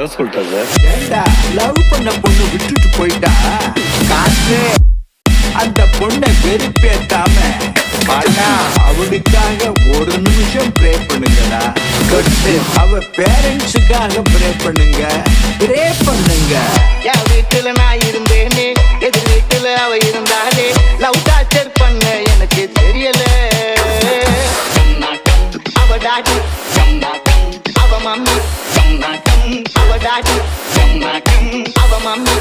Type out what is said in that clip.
கரெக்டாக சொல்லிட்டேன் சார். ஏண்டா லவ் பண்ண பொண்ணு விட்டுட்டு போயிட்டா காசு அந்த பொண்ணை வெறுப்பேத்தாம ஆனா அவளுக்காக ஒரு நிமிஷம் ப்ரே பண்ணுங்கடா. கட்டு அவ பேரண்ட்ஸுக்காக ப்ரே பண்ணுங்க, ப்ரே பண்ணுங்க. என் வீட்டுல நான் இருந்தேனே, எதிர் வீட்டுல அவ இருந்தாலே, லவ் டார்ச்சர் பண்ண எனக்கு தெரியல. அவ டாடி அவ மம்மி, அவ டாடி அவ மம்மி.